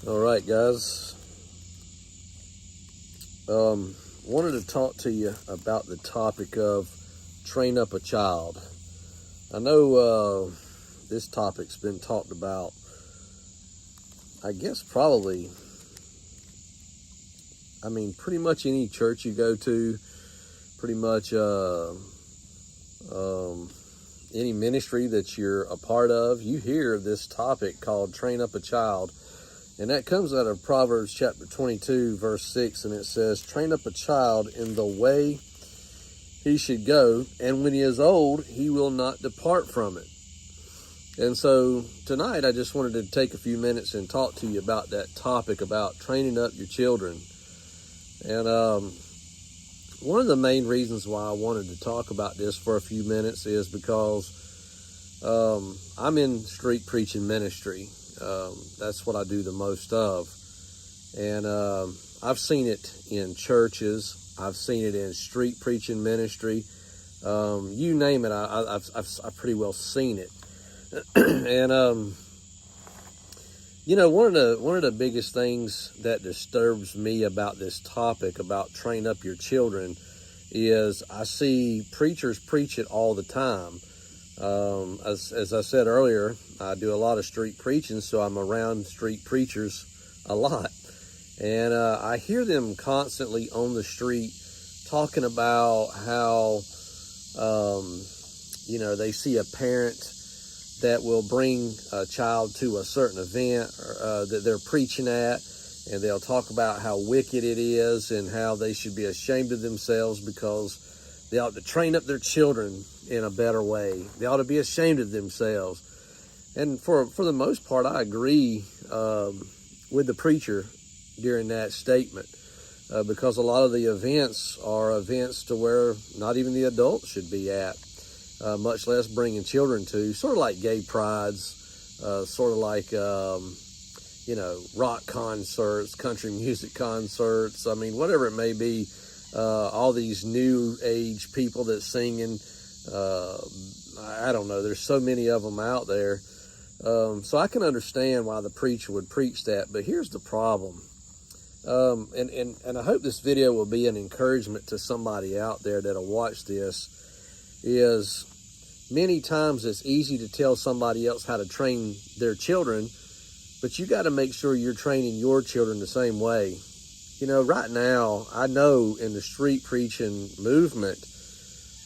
All right, guys. Wanted to talk to you about the topic of train up a child. I know this topic's been talked about, I guess probably, pretty much any church you go to, pretty much any ministry that you're a part of, you hear this topic called train up a child. And that comes out of Proverbs chapter 22, verse 6, and it says, train up a child in the way he should go, and when he is old, he will not depart from it. And so tonight I just wanted to take a few minutes and talk to you about that topic, about training up your children. And one of the main reasons why I wanted to talk about this for a few minutes is because I'm in street preaching ministry. That's what I do the most of. And I've seen it in churches. I've seen it in street preaching ministry. You name it, I've pretty well seen it. And one of the biggest things that disturbs me about this topic, about train up your children, is I see preachers preach it all the time. As I said earlier, I do a lot of street preaching, so I'm around street preachers a lot. And I hear them constantly on the street talking about how, they see a parent that will bring a child to a certain event that they're preaching at, and they'll talk about how wicked it is and how they should be ashamed of themselves because they ought to train up their children in a better way. They ought to be ashamed of themselves. And for the most part, I agree with the preacher during that statement because a lot of the events are events to where not even the adults should be at, much less bringing children to, sort of like gay prides, sort of like, rock concerts, country music concerts. Whatever it may be. All these new age people that singing, I don't know, there's so many of them out there. So I can understand why the preacher would preach that, but here's the problem. And I hope this video will be an encouragement to somebody out there that'll watch this, is many times it's easy to tell somebody else how to train their children, but you got to make sure you're training your children the same way. Right now, I know in the street preaching movement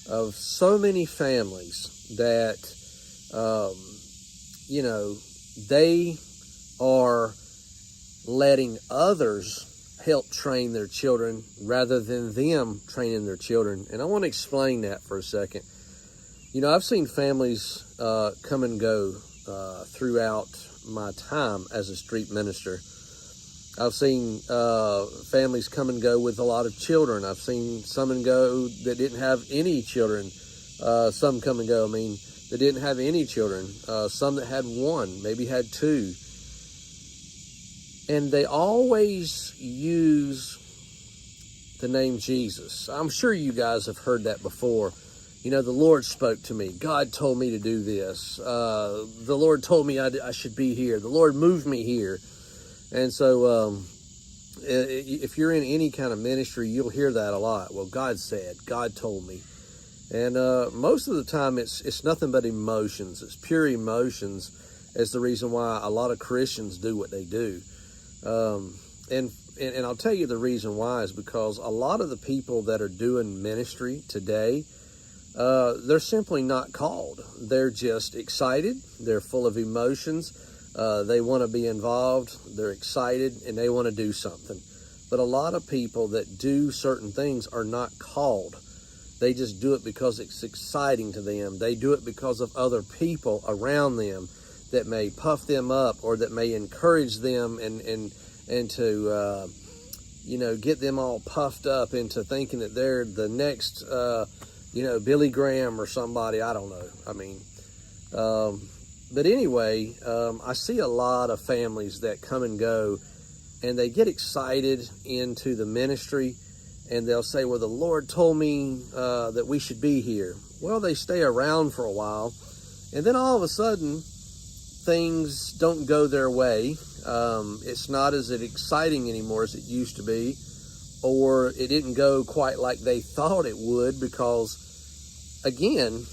of so many families that, they are letting others help train their children rather than them training their children. And I want to explain that for a second. I've seen families come and go throughout my time as a street minister. I've seen families come and go with a lot of children. I've seen some and go that didn't have any children. Some come and go, that didn't have any children. Some that had one, maybe had two. And they always use the name Jesus. I'm sure you guys have heard that before. The Lord spoke to me. God told me to do this. The Lord told me I should be here. The Lord moved me here. And so if you're in any kind of ministry, you'll hear that a lot. Well, God said, God told me. And most of the time it's nothing but emotions. It's pure emotions as the reason why a lot of Christians do what they do. And I'll tell you the reason why is because a lot of the people that are doing ministry today, they're simply not called. They're just excited. They're full of emotions. They want to be involved, they're excited, and they want to do something. But a lot of people that do certain things are not called. They just do it because it's exciting to them. They do it because of other people around them that may puff them up or that may encourage them and to, get them all puffed up into thinking that they're the next, Billy Graham or somebody. I don't know. But anyway, I see a lot of families that come and go, and they get excited into the ministry, and they'll say, well, the Lord told me that we should be here. Well, they stay around for a while, and then all of a sudden, things don't go their way, it's not as exciting anymore as it used to be, or it didn't go quite like they thought it would, because, again,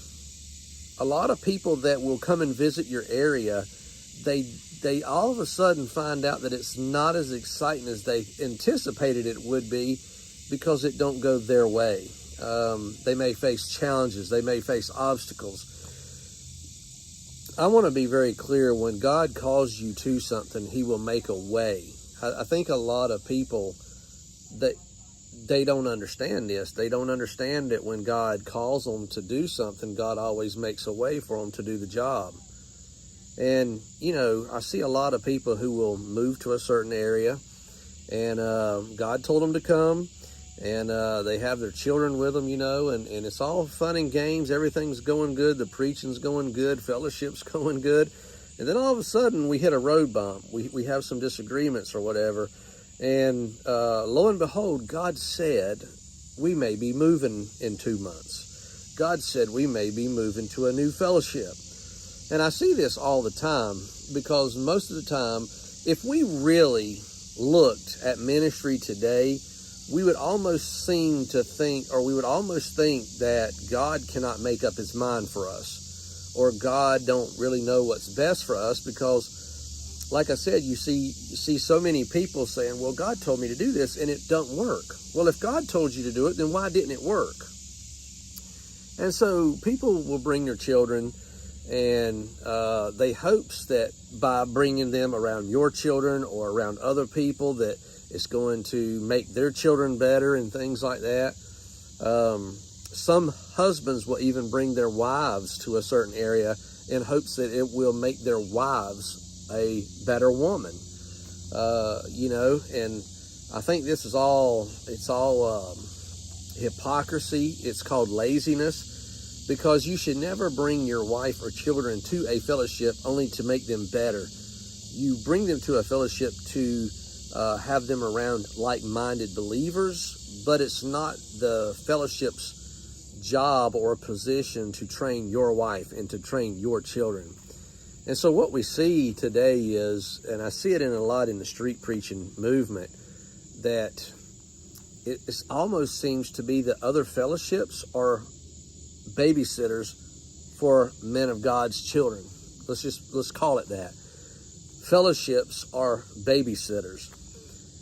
a lot of people that will come and visit your area, they all of a sudden find out that it's not as exciting as they anticipated it would be, because it don't go their way. They may face challenges. They may face obstacles. I want to be very clear. When God calls you to something, He will make a way. I think a lot of people, they don't understand this. They don't understand that when God calls them to do something, God always makes a way for them to do the job. And, I see a lot of people who will move to a certain area, and God told them to come, and they have their children with them, and it's all fun and games. Everything's going good. The preaching's going good. Fellowship's going good. And then all of a sudden, we hit a road bump. We have some disagreements or whatever. And lo and behold, God said, we may be moving in 2 months. God said we may be moving to a new fellowship. And I see this all the time, because most of the time, if we really looked at ministry today, we would almost seem to think, or we would almost think that God cannot make up His mind for us, or God don't really know what's best for us, because, like I said, you see so many people saying, well, God told me to do this, and it don't work. Well, if God told you to do it, then why didn't it work? And so people will bring their children, and they hopes that by bringing them around your children or around other people, that it's going to make their children better and things like that. Some husbands will even bring their wives to a certain area in hopes that it will make their wives a better woman. And I think this is all hypocrisy. It's called laziness. Because you should never bring your wife or children to a fellowship only to make them better. You bring them to a fellowship to have them around like-minded believers, but it's not the fellowship's job or position to train your wife and to train your children. And so what we see today is, and I see it a lot in the street preaching movement, that it almost seems to be that other fellowships are babysitters for men of God's children. Let's call it that. Fellowships are babysitters,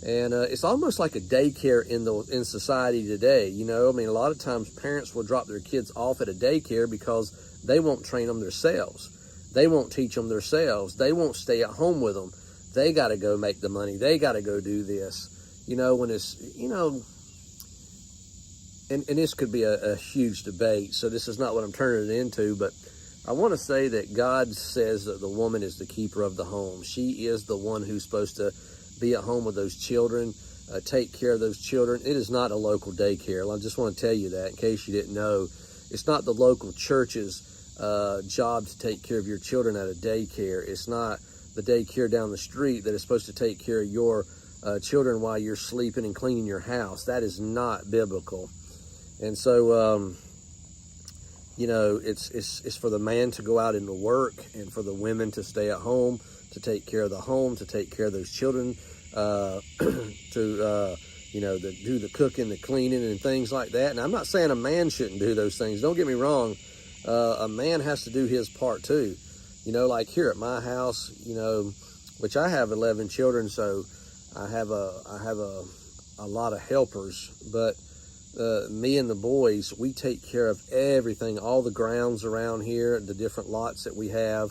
and it's almost like a daycare in society today. A lot of times parents will drop their kids off at a daycare because they won't train them themselves. They won't teach them themselves. They won't stay at home with them. They got to go make the money. They got to go do this. When it's And this could be a huge debate, so this is not what I'm turning it into, but I want to say that God says that the woman is the keeper of the home. She is the one who's supposed to be at home with those children, take care of those children. It is not a local daycare. I just want to tell you that in case you didn't know. It's not the local church's job to take care of your children at a daycare. It's not the daycare down the street that is supposed to take care of your children while you're sleeping and cleaning your house. That is not biblical. And so, it's for the man to go out into work and for the women to stay at home, to take care of the home, to take care of those children, to do the cooking, the cleaning, and things like that. And I'm not saying a man shouldn't do those things. Don't get me wrong. A man has to do his part too. Like here at my house, which I have 11 children, so I have a lot of helpers, but me and the boys, we take care of everything, all the grounds around here, the different lots that we have.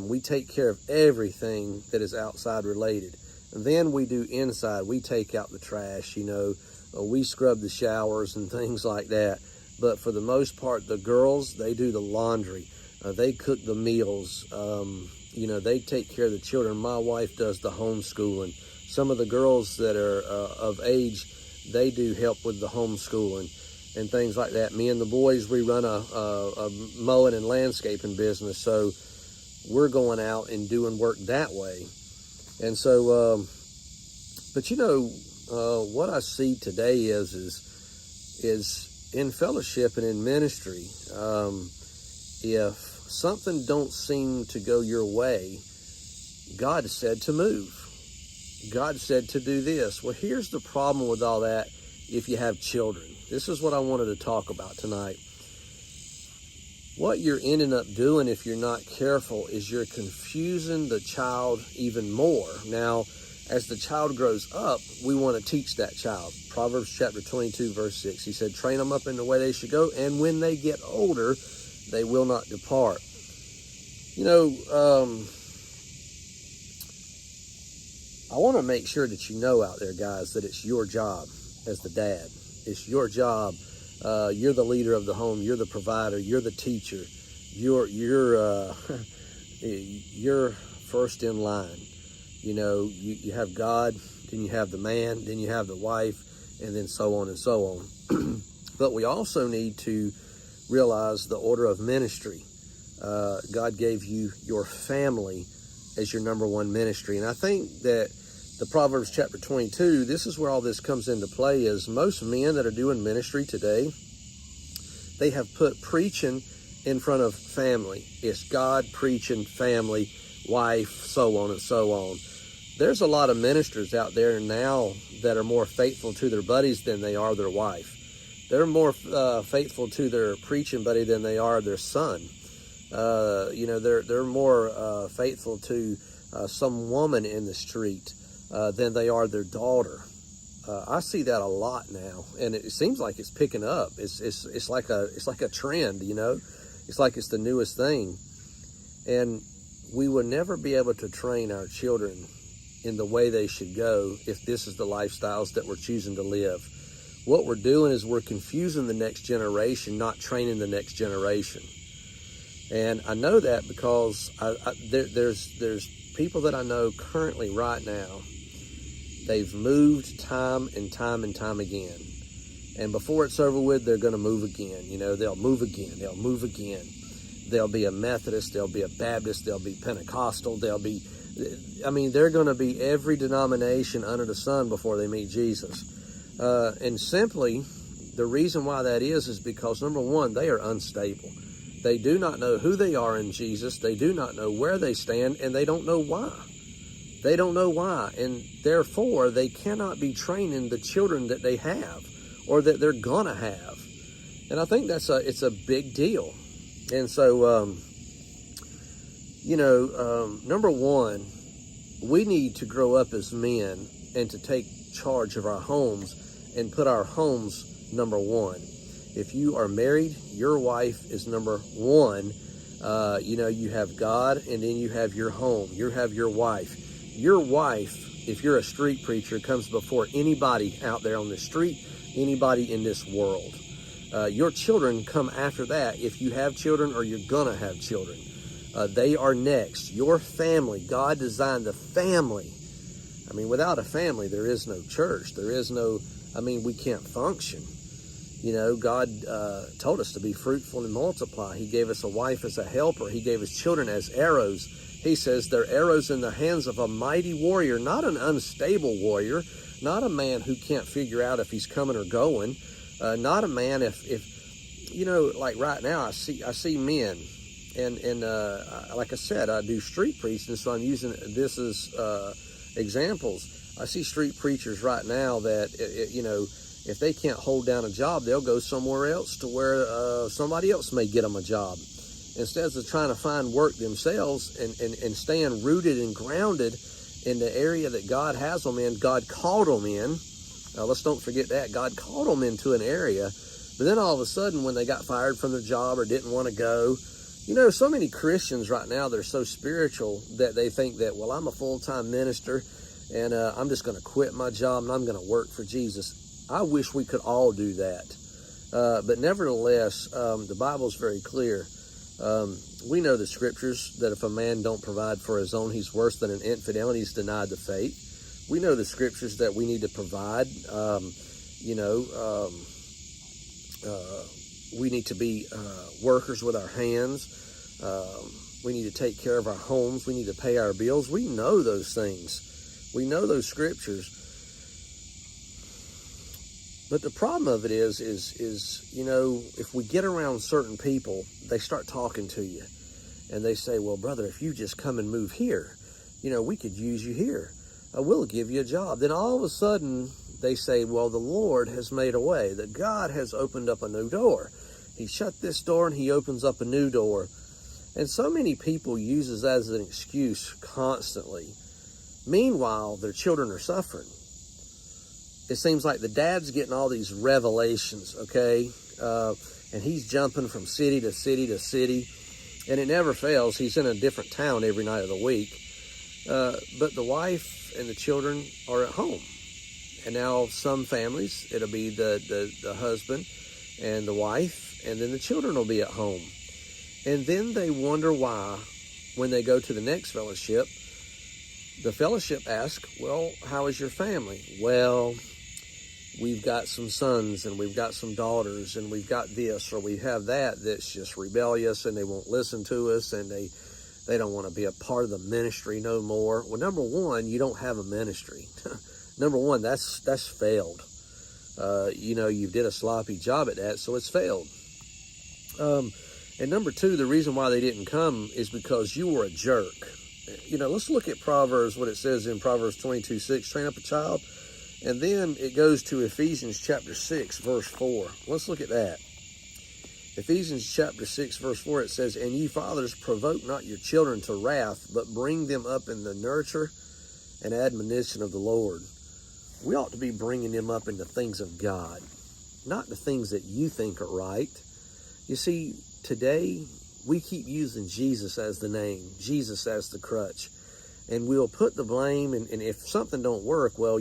We take care of everything that is outside related. And then we do inside. We take out the trash, we scrub the showers and things like that. But for the most part, the girls, they do the laundry. They cook the meals. They take care of the children. My wife does the homeschooling. Some of the girls that are of age, they do help with the homeschooling and things like that. Me and the boys, we run a mowing and landscaping business, so we're going out and doing work that way. And so, what I see today is in fellowship and in ministry, if something don't seem to go your way, God said to move. God said to do this. Well, here's the problem with all that if you have children. This is what I wanted to talk about tonight. What you're ending up doing if you're not careful is you're confusing the child even more. Now, as the child grows up, we want to teach that child. Proverbs chapter 22, verse 6, he said, train them up in the way they should go, and when they get older, they will not depart. You know, I want to make sure that you know out there, guys, that it's your job as the dad. It's your job. You're the leader of the home. You're the provider. You're the teacher. You're first in line. You know, you have God, then you have the man, then you have the wife, and then so on and so on. But we also need to realize the order of ministry. God gave you your family as your number one ministry. And I think that the Proverbs chapter 22, this is where all this comes into play, is most men that are doing ministry today, they have put preaching in front of family. It's God, preaching, family, wife, so on and so on. There's a lot of ministers out there now that are more faithful to their buddies than they are their wife. They're more faithful to their preaching buddy than they are their son. You know, they're more faithful to some woman in the street than they are their daughter. I see that a lot now, and it seems like it's picking up. It's like a trend, you know. It's like it's the newest thing, and we will never be able to train our children in the way they should go if this is the lifestyles that we're choosing to live. What we're doing is we're confusing the next generation, not training the next generation. And I know that because there's people that I know currently right now. They've moved time and time and time again. And before it's over with, they're going to move again. You know, they'll move again. They'll move again. They'll be a Methodist. They'll be a Baptist. They'll be Pentecostal. They're going to be every denomination under the sun before they meet Jesus. And simply, the reason why that is because, number one, they are unstable. They do not know who they are in Jesus. They do not know where they stand, and they don't know why. They don't know why, and therefore they cannot be training the children that they have or that they're gonna have. And I think it's a big deal. And so, number one, we need to grow up as men and to take charge of our homes and put our homes number one. If you are married, your wife is number one. You have God, and then you have your home. You have your wife. Your wife, if you're a street preacher, comes before anybody out there on the street, anybody in this world. Your children come after that if you have children or you're gonna have children. They are next. Your family, God designed the family. I mean, without a family, there is no church. There is no, we can't function. You know, God told us to be fruitful and multiply. He gave us a wife as a helper. He gave us children as arrows. He says they're arrows in the hands of a mighty warrior, not an unstable warrior, not a man who can't figure out if he's coming or going, not a man if like right now I see men, and like I said, I do street preaching, so I'm using this as examples. I see street preachers right now that if they can't hold down a job, they'll go somewhere else to where somebody else may get them a job. Instead of trying to find work themselves and staying rooted and grounded in the area that God has them in, God called them in. Let's don't forget that. God called them into an area. But then all of a sudden, when they got fired from their job or didn't want to go, so many Christians right now, they're so spiritual that they think that, well, I'm a full-time minister and I'm just going to quit my job and I'm going to work for Jesus. I wish we could all do that. But nevertheless, the Bible's very clear. We know the scriptures that if a man don't provide for his own, he's worse than an infidel and he's denied the faith. We know the scriptures that we need to provide. We need to be workers with our hands. We need to take care of our homes. We need to pay our bills. We know those things. We know those scriptures. But the problem of it is if we get around certain people, they start talking to you. and they say, well, brother, if you just come and move here, we could use you here. We'll give you a job. Then all of a sudden they say, well, the Lord has made a way, that God has opened up a new door. He shut this door and he opens up a new door. And so many people use that as an excuse constantly. Meanwhile, their children are suffering. It seems like the dad's getting all these revelations, okay? And he's jumping from city to city to city. And it never fails. He's in a different town every night of the week. But the wife and the children are at home. And now some families, it'll be the husband and the wife, and then the children will be at home. And then they wonder why, when they go to the next fellowship, the fellowship asks, well, how is your family? Well, we've got some sons and we've got some daughters and we've got this or we have that's just rebellious and they won't listen to us and they don't want to be a part of the ministry no more. Well, number one, you don't have a ministry. Number one, that's failed. You did a sloppy job at that, so it's failed. And number two, the reason why they didn't come is because you were a jerk. Let's look at Proverbs, what it says in Proverbs 22:6, train up a child. And then it goes to Ephesians chapter 6, verse 4. Let's look at that. Ephesians chapter 6, verse 4, it says, and ye fathers, provoke not your children to wrath, but bring them up in the nurture and admonition of the Lord. We ought to be bringing them up in the things of God, not the things that you think are right. You see, today we keep using Jesus as the name, Jesus as the crutch, and we'll put the blame, and if something don't work, well,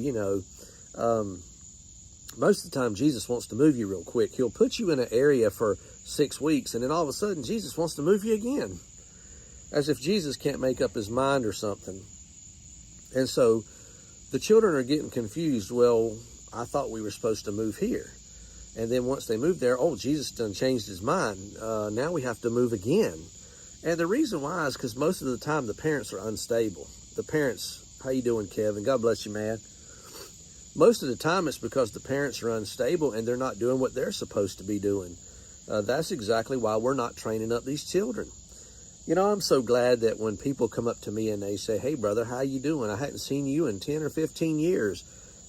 most of the time Jesus wants to move you real quick. He'll put you in an area for 6 weeks, and then all of a sudden Jesus wants to move you again, as if Jesus can't make up his mind or something. And so the children are getting confused. Well, I thought we were supposed to move here. And then once they move there, Jesus done changed his mind. Now we have to move again. And the reason why is because most of the time the parents are unstable. The parents, how you doing, Kevin? God bless you, man. Most of the time it's because the parents are unstable and they're not doing what they're supposed to be doing. That's exactly why we're not training up these children. I'm so glad that when people come up to me and they say, hey, brother, how you doing? I hadn't seen you in 10 or 15 years.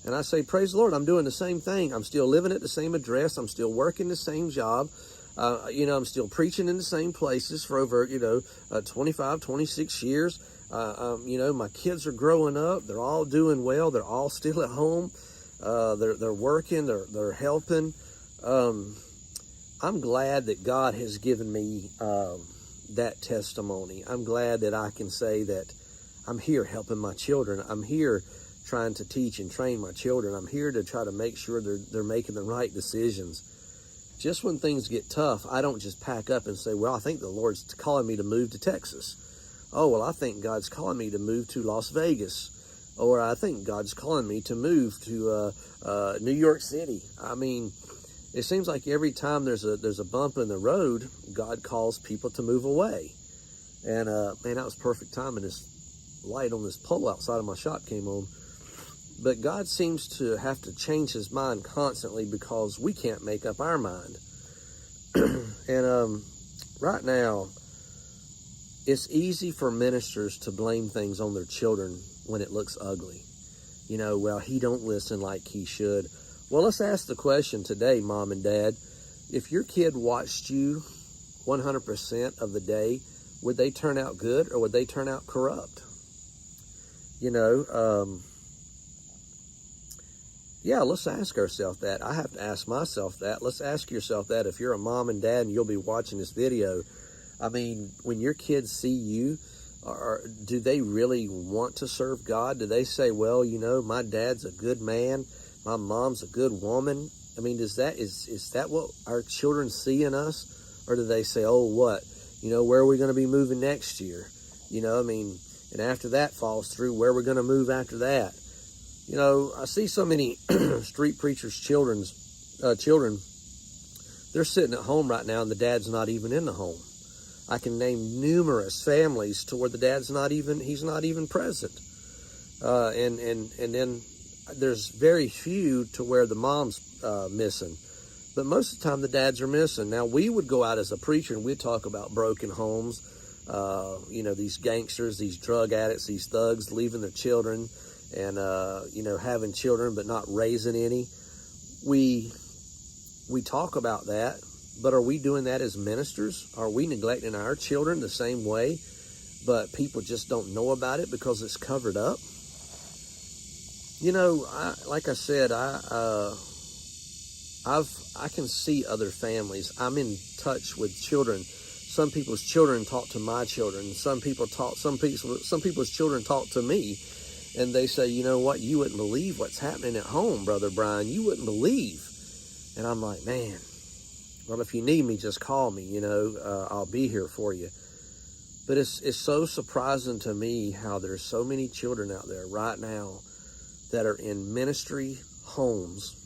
And I say, praise the Lord, I'm doing the same thing. I'm still living at the same address. I'm still working the same job. I'm still preaching in the same places for over, 25, 26 years. My kids are growing up. They're all doing well. They're all still at home. They're working. They're helping. I'm glad that God has given me that testimony. I'm glad that I can say that I'm here helping my children. I'm here trying to teach and train my children. I'm here to try to make sure they're making the right decisions. Just when things get tough, I don't just pack up and say, well, I think the Lord's calling me to move to Texas. Oh, well, I think God's calling me to move to Las Vegas. Or I think God's calling me to move to New York City. I mean, it seems like every time there's a bump in the road, God calls people to move away. And, that was perfect timing. This light on this pole outside of my shop came on. But God seems to have to change his mind constantly because we can't make up our mind. And right now, it's easy for ministers to blame things on their children when it looks ugly. Well, he don't listen like he should. Well, let's ask the question today, Mom and Dad. If your kid watched you 100% of the day, would they turn out good or would they turn out corrupt? Let's ask ourselves that. I have to ask myself that. Let's ask yourself that if you're a mom and dad and you'll be watching this video. I mean, when your kids see you, do they really want to serve God? Do they say, well, my dad's a good man, my mom's a good woman? I mean, is that what our children see in us? Or do they say, oh, what? Where are we going to be moving next year? And after that falls through, where are we going to move after that? I see so many street preachers' children, they're sitting at home right now and the dad's not even in the home. I can name numerous families to where the dad's he's not even present. And then there's very few to where the mom's missing. But most of the time the dads are missing. Now, we would go out as a preacher and we'd talk about broken homes, these gangsters, these drug addicts, these thugs leaving their children and, having children but not raising any. We talk about that, but are we doing that as ministers? Are we neglecting our children the same way, but people just don't know about it because it's covered up? Like I said, I can see other families. I'm in touch with children. Some people's children talk to my children. Some people's children talk to me, and they say, you know what, you wouldn't believe what's happening at home, Brother Brian. You wouldn't believe. And I'm like, man, well, if you need me, just call me. I'll be here for you. But it's so surprising to me how there's so many children out there right now that are in ministry homes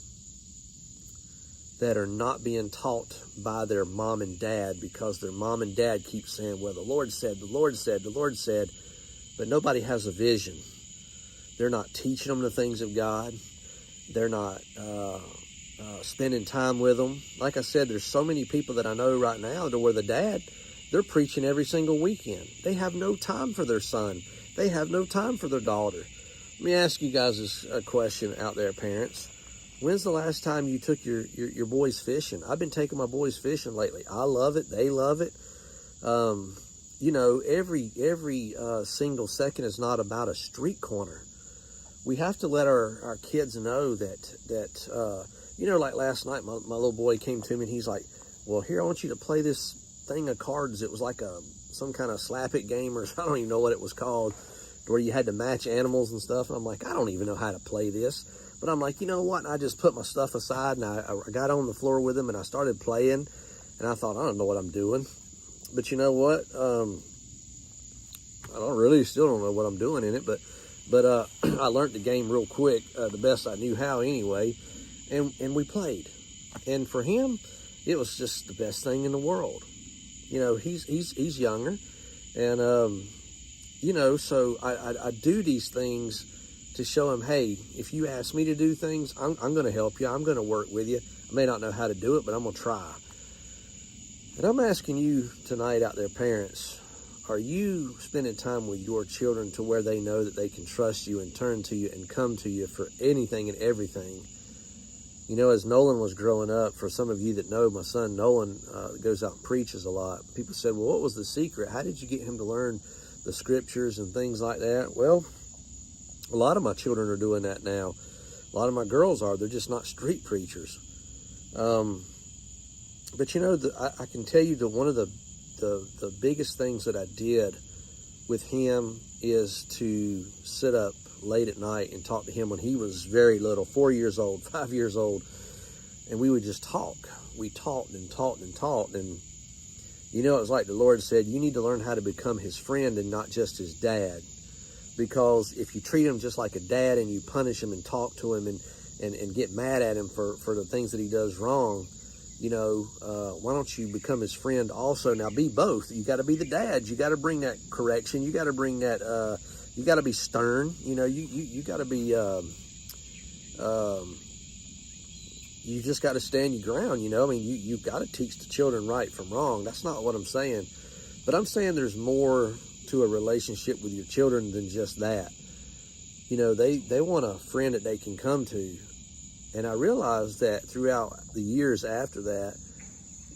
that are not being taught by their mom and dad, because their mom and dad keep saying, well, the Lord said, but nobody has a vision. They're not teaching them the things of God. They're not spending time with them. Like I said, there's so many people that I know right now to where the dad, they're preaching every single weekend. They have no time for their son. They have no time for their daughter. Let me ask you guys a question out there, parents. When's the last time you took your boys fishing? I've been taking my boys fishing lately. I love it. They love it. Every single second is not about a street corner. We have to let our kids know that like last night, my little boy came to me and he's like, well, here, I want you to play this thing of cards. It was like some kind of slap it game, or I don't even know what it was called, where you had to match animals and stuff. And I'm like, I don't even know how to play this. But I'm like, you know what? And I just put my stuff aside and I got on the floor with him and I started playing. And I thought, I don't know what I'm doing. But you know what? I still don't know what I'm doing in it. But I learned the game real quick, the best I knew how anyway. And we played. And for him, it was just the best thing in the world. He's younger. And, so I do these things to show him, hey, if you ask me to do things, I'm going to help you. I'm going to work with you. I may not know how to do it, but I'm going to try. And I'm asking you tonight out there, parents, are you spending time with your children to where they know that they can trust you and turn to you and come to you for anything and everything? As Nolan was growing up, for some of you that know my son Nolan goes out and preaches a lot, people said, well, what was the secret? How did you get him to learn the scriptures and things like that? Well, a lot of my children are doing that now. A lot of my girls are. They're just not street preachers. But I can tell you that one of the biggest things that I did with him is to sit up late at night and talk to him when he was very little, 4 years old, 5 years old, and we would just talk. We talked and talked and talked, and it was like the Lord said, you need to learn how to become his friend and not just his dad. Because if you treat him just like a dad and you punish him and talk to him and get mad at him for the things that he does wrong, why don't you become his friend also? Now, be both. You got to be the dad. You got to bring that correction. You got to bring that, you got to be stern. You got to be, you just got to stand your ground, you've got to teach the children right from wrong. That's not what I'm saying. But I'm saying there's more to a relationship with your children than just that. They want a friend that they can come to. And I realized that throughout the years after that,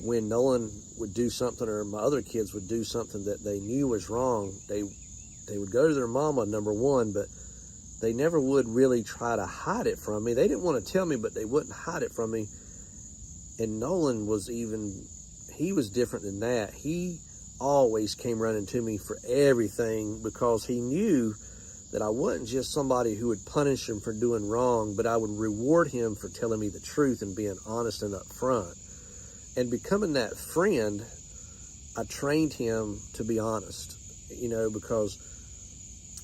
when Nolan would do something or my other kids would do something that they knew was wrong, they would go to their mama, number one, but they never would really try to hide it from me. They didn't want to tell me, but they wouldn't hide it from me. And Nolan he was different than that. He always came running to me for everything because he knew that I wasn't just somebody who would punish him for doing wrong, but I would reward him for telling me the truth and being honest and upfront. And becoming that friend, I trained him to be honest, because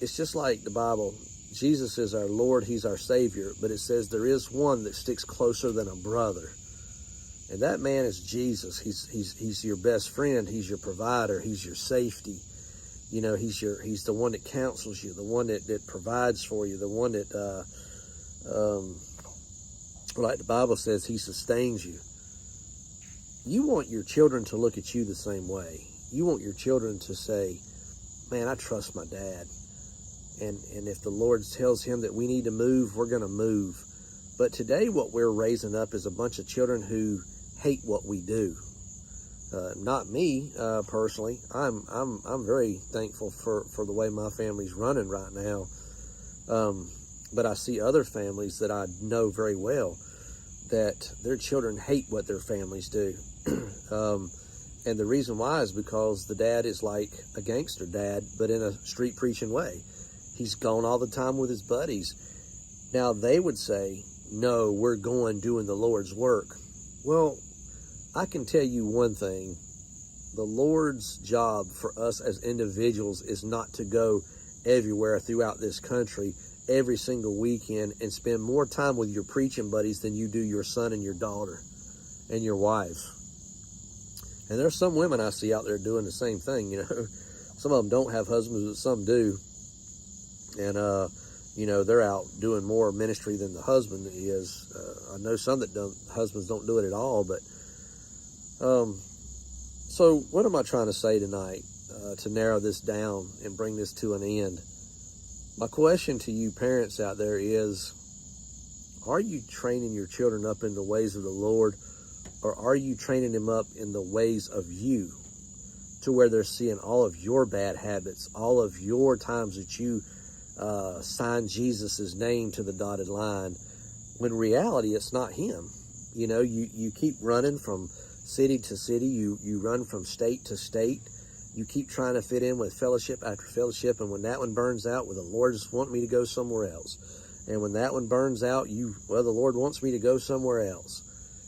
it's just like the Bible. Jesus is our Lord, he's our Savior, but it says there is one that sticks closer than a brother. And that man is Jesus. He's your best friend. He's your provider. He's your safety. He's the one that counsels you, the one that provides for you, the one that, like the Bible says, he sustains you. You want your children to look at you the same way. You want your children to say, man, I trust my dad. And if the Lord tells him that we need to move, we're going to move. But today what we're raising up is a bunch of children who hate what we do. Not me, personally. I'm very thankful for the way my family's running right now. But I see other families that I know very well that their children hate what their families do. And the reason why is because the dad is like a gangster dad, but in a street preaching way. He's gone all the time with his buddies. Now they would say, no, we're going doing the Lord's work. Well, I can tell you one thing. The Lord's job for us as individuals is not to go everywhere throughout this country every single weekend and spend more time with your preaching buddies than you do your son and your daughter and your wife. And there's some women I see out there doing the same thing, you know. Some of them don't have husbands, but some do. And, you know, they're out doing more ministry than the husband is. I know some that husbands don't do it at all, but, so what am I trying to say tonight, to narrow this down and bring this to an end? My question to you parents out there is, are you training your children up in the ways of the Lord, or are you training them up in the ways of you, to where they're seeing all of your bad habits, all of your times that you sign Jesus's name to the dotted line, when in reality it's not him. You know, you keep running from city to city, you run from state to state, you keep trying to fit in with fellowship after fellowship, and when that one burns out, well, the Lord just wants me to go somewhere else. And when that one burns out, the Lord wants me to go somewhere else.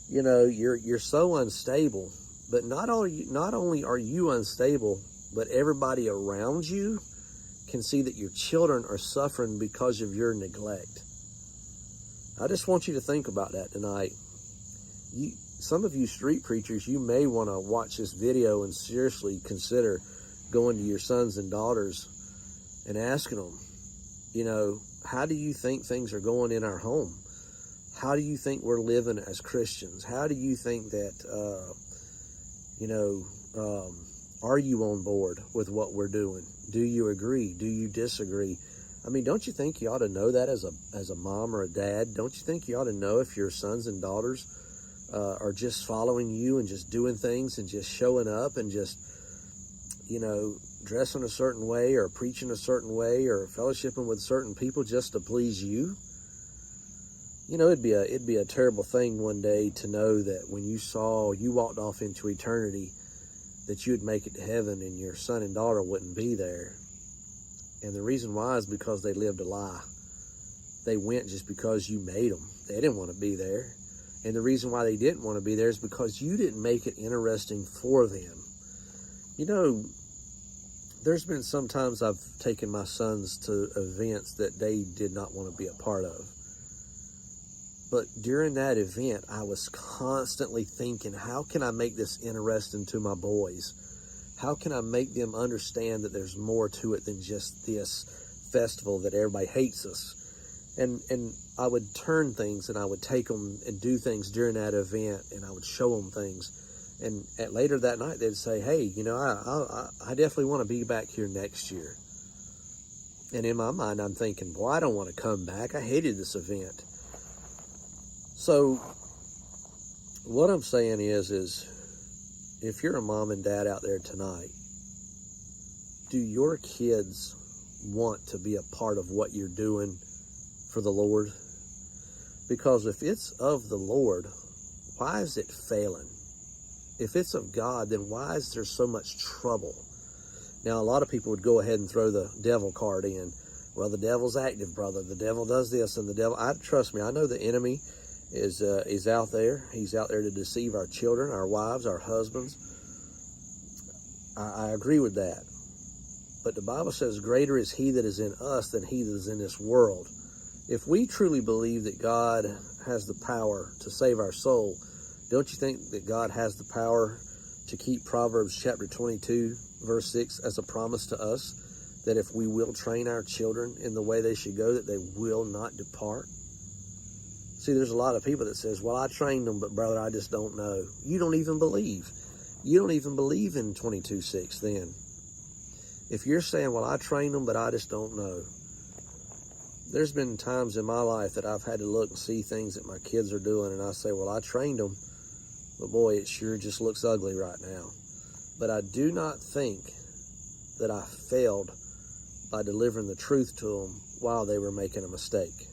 You know, you're so unstable. But not only are you unstable, but everybody around you can see that your children are suffering because of your neglect. I just want you to think about that tonight. Some of you street preachers, you may want to watch this video and seriously consider going to your sons and daughters and asking them, you know, how do you think things are going in our home? How do you think we're living as Christians? How do you think that, are you on board with what we're doing? Do you agree? Do you disagree? I mean, don't you think you ought to know that as a mom or a dad? Don't you think you ought to know if your sons and daughters are just following you and just doing things and just showing up and just, you know, dressing a certain way or preaching a certain way or fellowshipping with certain people just to please you? You know, it'd be a terrible thing one day to know that when you walked off into eternity, that you would make it to heaven and your son and daughter wouldn't be there. And the reason why is because they lived a lie. They went just because you made them. They didn't want to be there. And the reason why they didn't want to be there is because you didn't make it interesting for them. You know, there's been some times I've taken my sons to events that they did not want to be a part of. But during that event, I was constantly thinking, how can I make this interesting to my boys? How can I make them understand that there's more to it than just this festival that everybody hates us? And I would turn things and I would take them and do things during that event, and I would show them things. And later that night, they'd say, hey, you know, I definitely want to be back here next year. And in my mind, I'm thinking, boy, I don't want to come back. I hated this event. So what I'm saying is if you're a mom and dad out there tonight, do your kids want to be a part of what you're doing for the Lord? Because if it's of the Lord, why is it failing? If it's of God, then why is there so much trouble? Now, a lot of people would go ahead and throw the devil card in. Well, the devil's active, brother. The devil does this, and the devil, trust me, I know the enemy is out there. He's out there to deceive our children, our wives, our husbands. I agree with that. But the Bible says, greater is he that is in us than he that is in this world. If we truly believe that God has the power to save our soul, don't you think that God has the power to keep Proverbs chapter 22, verse 6 as a promise to us, that if we will train our children in the way they should go, that they will not depart? See, there's a lot of people that says, well, I trained them, but brother, I just don't know. You don't even believe. you don't even believe in 22:6 then. If you're saying, well, I trained them, but I just don't know. There's been times in my life that I've had to look and see things that my kids are doing, and I say, well, I trained them, but boy, it sure just looks ugly right now. But I do not think that I failed by delivering the truth to them while they were making a mistake.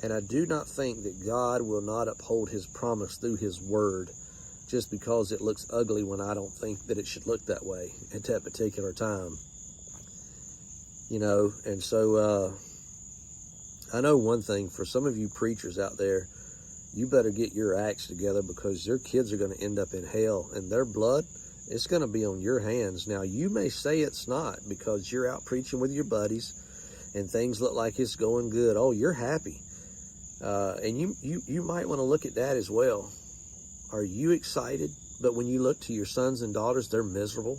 And I do not think that God will not uphold his promise through his word just because it looks ugly when I don't think that it should look that way at that particular time. You know, and so I know one thing, for some of you preachers out there, you better get your acts together, because your kids are going to end up in hell, and their blood, it's going to be on your hands. Now, you may say it's not because you're out preaching with your buddies and things look like it's going good. Oh, you're happy. And you might want to look at that as well. Are you excited? But when you look to your sons and daughters, they're miserable.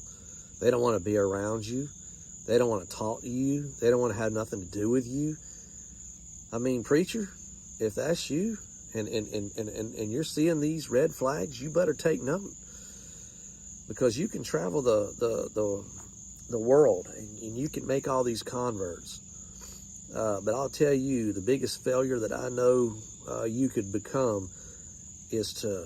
They don't want to be around you. They don't want to talk to you. They don't want to have nothing to do with you. I mean, preacher, if that's you and you're seeing these red flags, you better take note, because you can travel the world and you can make all these converts. But I'll tell you, the biggest failure that I know you could become is to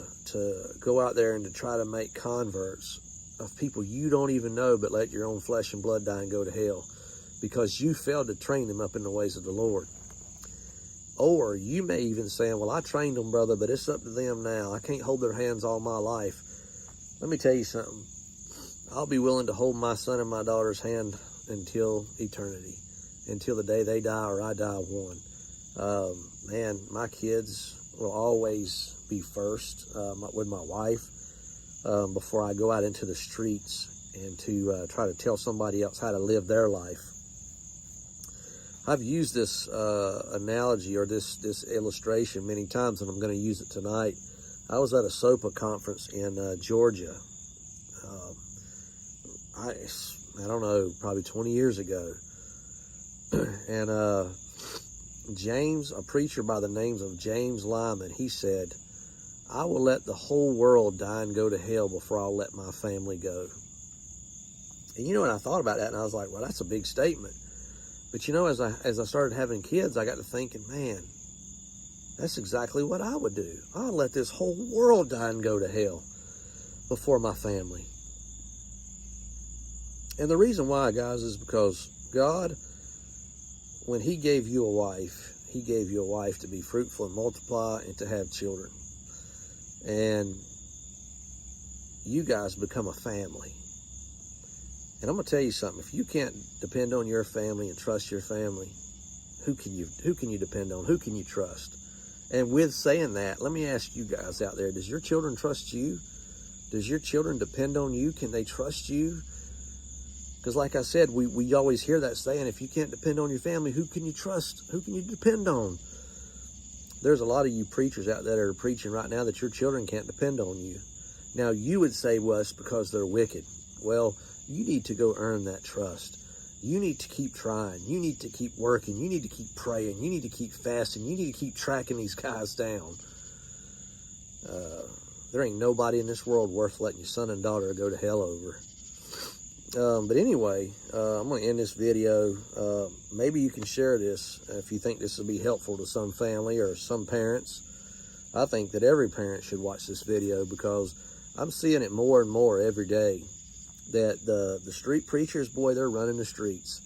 go out there and to try to make converts of people you don't even know, but let your own flesh and blood die and go to hell because you failed to train them up in the ways of the Lord. Or you may even say, well, I trained them, brother, but it's up to them now. I can't hold their hands all my life. Let me tell you something. I'll be willing to hold my son and my daughter's hand until eternity, until the day they die or I die one. Man, my kids will always be first with my wife before I go out into the streets and to try to tell somebody else how to live their life. I've used this analogy or this illustration many times, and I'm going to use it tonight. I was at a SOPA conference in Georgia. I don't know, probably 20 years ago. And James, a preacher by the name of James Lyman, he said, I will let the whole world die and go to hell before I'll let my family go. And you know, and I thought about that, and I was like, well, that's a big statement. But you know, as I started having kids, I got to thinking, man, that's exactly what I would do. I'll let this whole world die and go to hell before my family. And the reason why, guys, is because God, when he gave you a wife, he gave you a wife to be fruitful and multiply and to have children. And you guys become a family. And I'm going to tell you something. If you can't depend on your family and trust your family, who can you depend on? Who can you trust? And with saying that, let me ask you guys out there, does your children trust you? Does your children depend on you? Can they trust you? Because like I said, we always hear that saying, if you can't depend on your family, who can you trust? Who can you depend on? There's a lot of you preachers out there that are preaching right now that your children can't depend on you. Now, you would say, well, it's because they're wicked. Well, you need to go earn that trust. You need to keep trying. You need to keep working. You need to keep praying. You need to keep fasting. You need to keep tracking these guys down. There ain't nobody in this world worth letting your son and daughter go to hell over. But anyway, I'm going to end this video. Maybe you can share this if you think this will be helpful to some family or some parents. I think that every parent should watch this video, because I'm seeing it more and more every day, that the street preachers, boy, they're running the streets.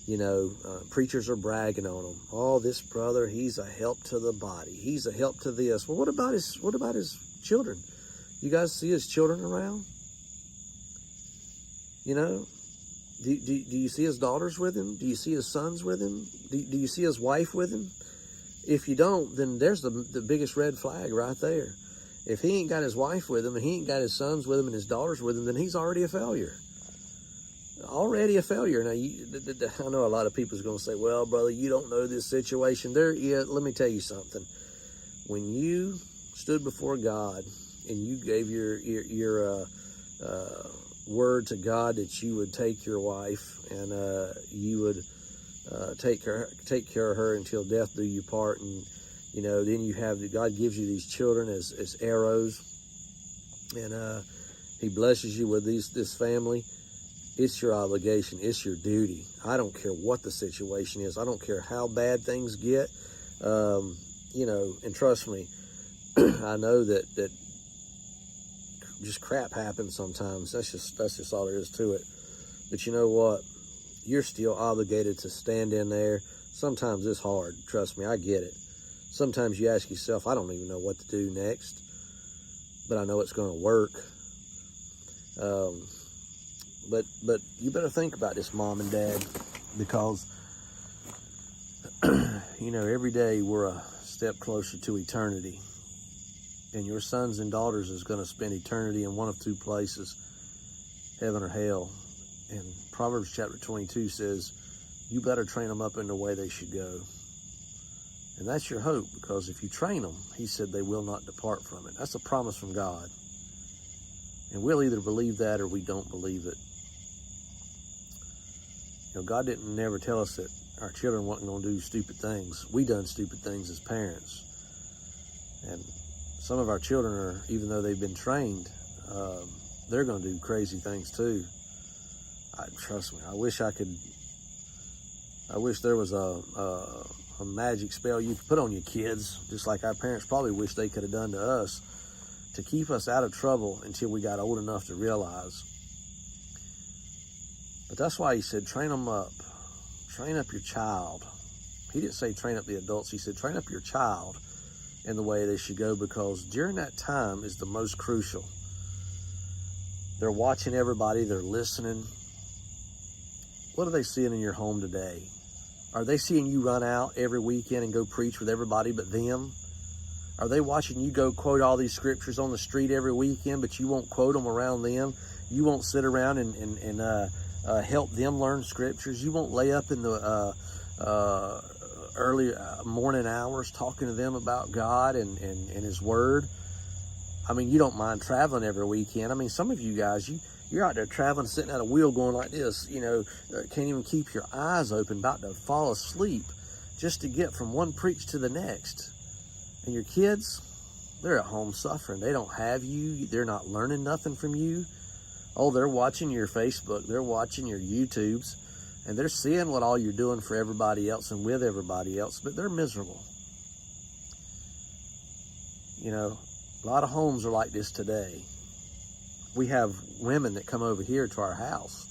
You know, preachers are bragging on them. Oh, this brother, he's a help to the body. He's a help to this. Well, what about his children? You guys see his children around? You know, do you see his daughters with him? Do you see his sons with him? Do you see his wife with him? If you don't, then there's the biggest red flag right there. If he ain't got his wife with him and he ain't got his sons with him and his daughters with him, then he's already a failure. Already a failure. Now, I know a lot of people is going to say, well, brother, you don't know this situation. Let me tell you something. When you stood before God and you gave your word to God that you would take your wife and you would take care of her until death do you part, and you know, then God gives you these children as arrows, and He blesses you with this family. It's your obligation. It's your duty. I don't care what the situation is. I don't care how bad things get. And trust me, I know that just crap happens sometimes. That's just all there is to it. But you know what? You're still obligated to stand in there. Sometimes it's hard. Trust me, I get it. Sometimes you ask yourself, I don't even know what to do next, but I know it's going to work. But you better think about this, Mom and Dad, because every day we're a step closer to eternity, and your sons and daughters is going to spend eternity in one of two places, heaven or hell. And Proverbs chapter 22 says, you better train them up in the way they should go. And that's your hope, because if you train them, he said they will not depart from it. That's a promise from God. And we'll either believe that or we don't believe it. God didn't never tell us that our children weren't going to do stupid things. We done stupid things as parents. And some of our children are, even though they've been trained, they're going to do crazy things too. Trust me, I wish there was a magic spell you could put on your kids, just like our parents probably wish they could have done to us, to keep us out of trouble until we got old enough to realize. But that's why he said, train them up. Train up your child. He didn't say train up the adults. He said, train up your child in the way they should go, because during that time is the most crucial. They're watching everybody. They're listening. What are they seeing in your home today? Are they seeing you run out every weekend and go preach with everybody but them? Are they watching you go quote all these scriptures on the street every weekend, but you won't quote them around them? You won't sit around and help them learn scriptures. You won't lay up in the early morning hours talking to them about God and His Word. I mean, you don't mind traveling every weekend. I mean, some of you guys, you're out there traveling, sitting at a wheel going like this, can't even keep your eyes open, about to fall asleep just to get from one preach to the next. And your kids, they're at home suffering. They don't have you. They're not learning nothing from you. Oh, they're watching your Facebook. They're watching your YouTubes. And they're seeing what all you're doing for everybody else and with everybody else, but they're miserable. A lot of homes are like this today. We have women that come over here to our house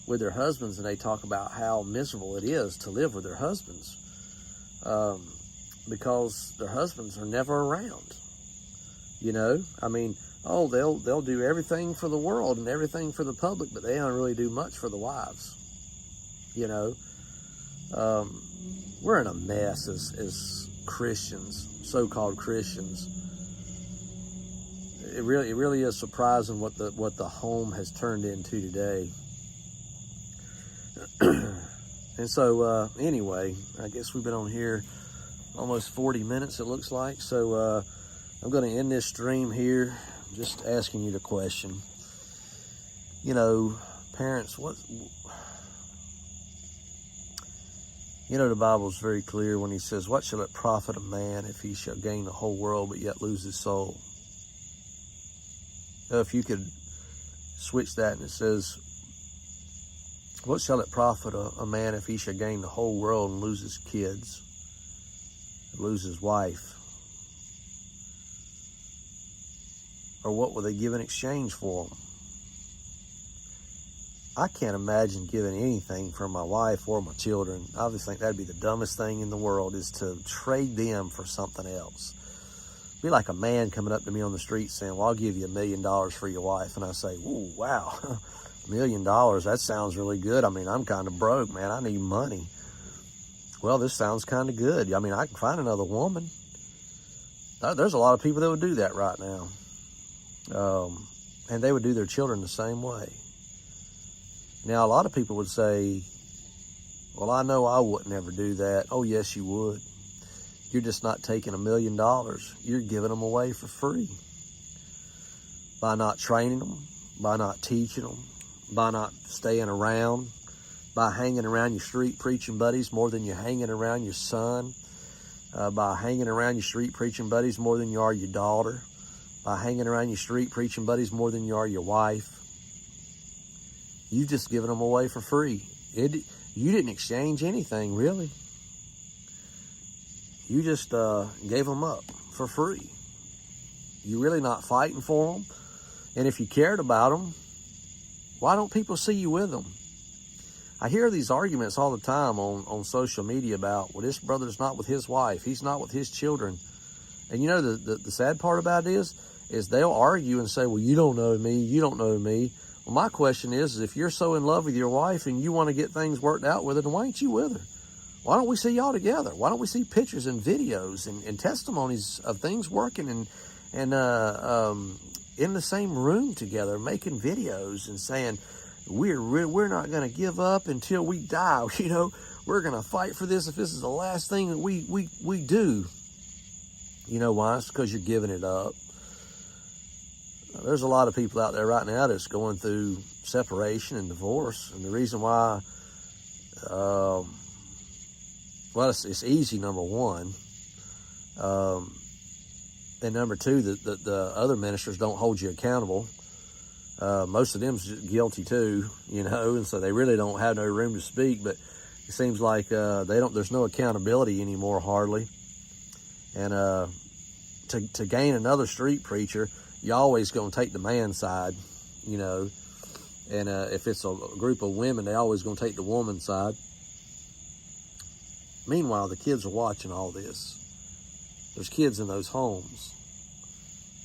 with their husbands, and they talk about how miserable it is to live with their husbands, because their husbands are never around. They'll do everything for the world and everything for the public, but they don't really do much for the wives. We're in a mess as Christians, so-called Christians. It really is surprising what the home has turned into today. And so anyway, I guess we've been on here almost 40 minutes, it looks like. So I'm going to end this stream here, just asking you the question. Parents, the Bible's very clear when he says, what shall it profit a man if he shall gain the whole world but yet lose his soul? If you could switch that, and it says, what shall it profit a man if he shall gain the whole world and lose his kids, and lose his wife? Or what will they give in exchange for them? I can't imagine giving anything for my wife or my children. I just think that'd be the dumbest thing in the world, is to trade them for something else. Be like a man coming up to me on the street saying, well, I'll give you $1 million for your wife. And I say, ooh, wow, $1 million, that sounds really good. I mean, I'm kind of broke, man. I need money. Well, this sounds kind of good. I mean, I can find another woman. There's a lot of people that would do that right now. And they would do their children the same way. Now, a lot of people would say, well, I know I wouldn't ever do that. Oh, yes, you would. You're just not taking $1 million. You're giving them away for free. By not training them, by not teaching them, by not staying around, by hanging around your street preaching buddies more than you're hanging around your son, by hanging around your street preaching buddies more than you are your daughter, by hanging around your street preaching buddies more than you are your wife. You've just given them away for free. You didn't exchange anything, really. You just gave them up for free. You're really not fighting for them. And if you cared about them, why don't people see you with them? I hear these arguments all the time on social media about, well, this brother's not with his wife. He's not with his children. And you know, the sad part about it is they'll argue and say, well, you don't know me. You don't know me. Well, my question is if you're so in love with your wife and you want to get things worked out with her, then why ain't you with her? Why don't we see y'all together? Why don't we see pictures and videos and testimonies of things working and in the same room together, making videos and saying, we're not going to give up until we die. You know, we're going to fight for this if this is the last thing that we do. You know why? It's because you're giving it up. There's a lot of people out there right now that's going through separation and divorce. And the reason why, well, it's easy, number one. And number two, the other ministers don't hold you accountable. Most of them's guilty too, you know, and so they really don't have no room to speak. But it seems like there's no accountability anymore, hardly. And to gain another street preacher, you're always going to take the man's side, you know. And if it's a group of women, they're always going to take the woman's side. Meanwhile, the kids are watching all this. There's kids in those homes,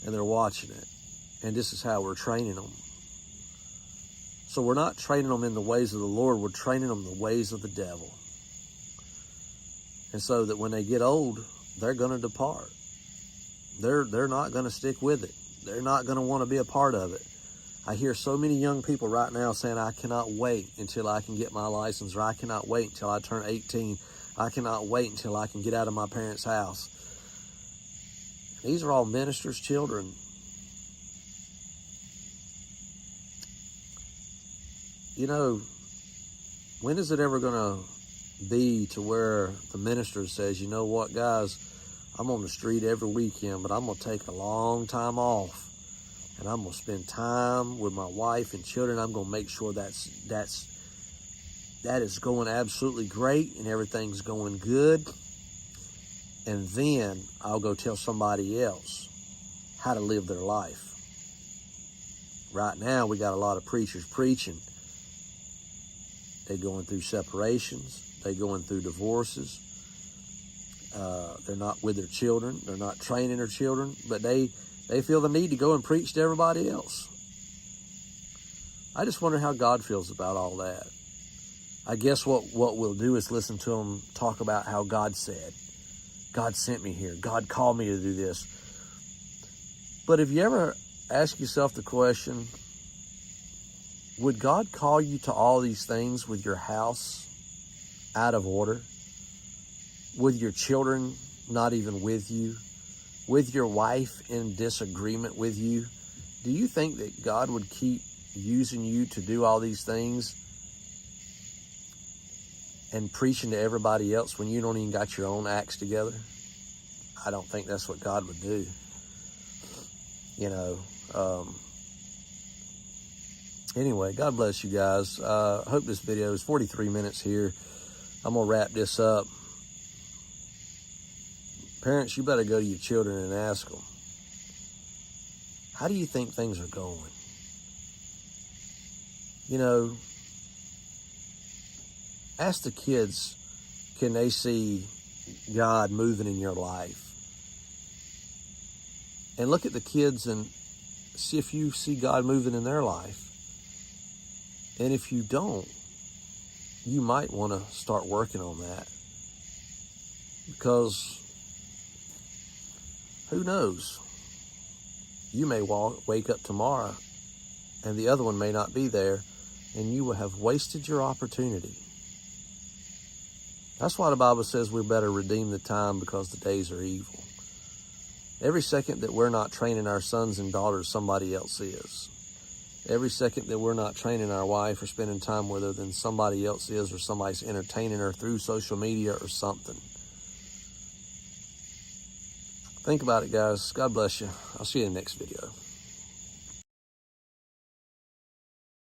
and they're watching it. And this is how we're training them. So we're not training them in the ways of the Lord. We're training them in the ways of the devil. And so that when they get old, they're going to depart. They're not going to stick with it. They're not going to want to be a part of it. I hear so many young people right now saying, I cannot wait until I can get my license, or I cannot wait until I turn 18. I cannot wait until I can get out of my parents' house. These are all ministers' children. You know, when is it ever going to be to where the minister says, you know what, guys, I'm on the street every weekend, but I'm going to take a long time off, and I'm going to spend time with my wife and children. I'm going to make sure that is going absolutely great and everything's going good. And then I'll go tell somebody else how to live their life. Right now, we got a lot of preachers preaching. They're going through separations. They're going through divorces. They're not with their children. They're not training their children. But they feel the need to go and preach to everybody else. I just wonder how God feels about all that. I guess what we'll do is listen to them talk about how God said. God sent me here. God called me to do this. But have you ever asked yourself the question, would God call you to all these things with your house out of order? With your children not even with you? With your wife in disagreement with you? Do you think that God would keep using you to do all these things and preaching to everybody else when you don't even got your own acts together? I don't think that's what God would do. You know, anyway, God bless you guys. I hope this video is 43 minutes here. I'm going to wrap this up. Parents, you better go to your children and ask them, how do you think things are going? You know, ask the kids, can they see God moving in your life? And look at the kids and see if you see God moving in their life. And if you don't, you might want to start working on that. Because who knows? You may wake up tomorrow and the other one may not be there, and you will have wasted your opportunity. That's why the Bible says we better redeem the time, because the days are evil. Every second that we're not training our sons and daughters, somebody else is. Every second that we're not training our wife or spending time with her, then somebody else is, or somebody's entertaining her through social media or something. Think about it, guys. God bless you. I'll see you in the next video.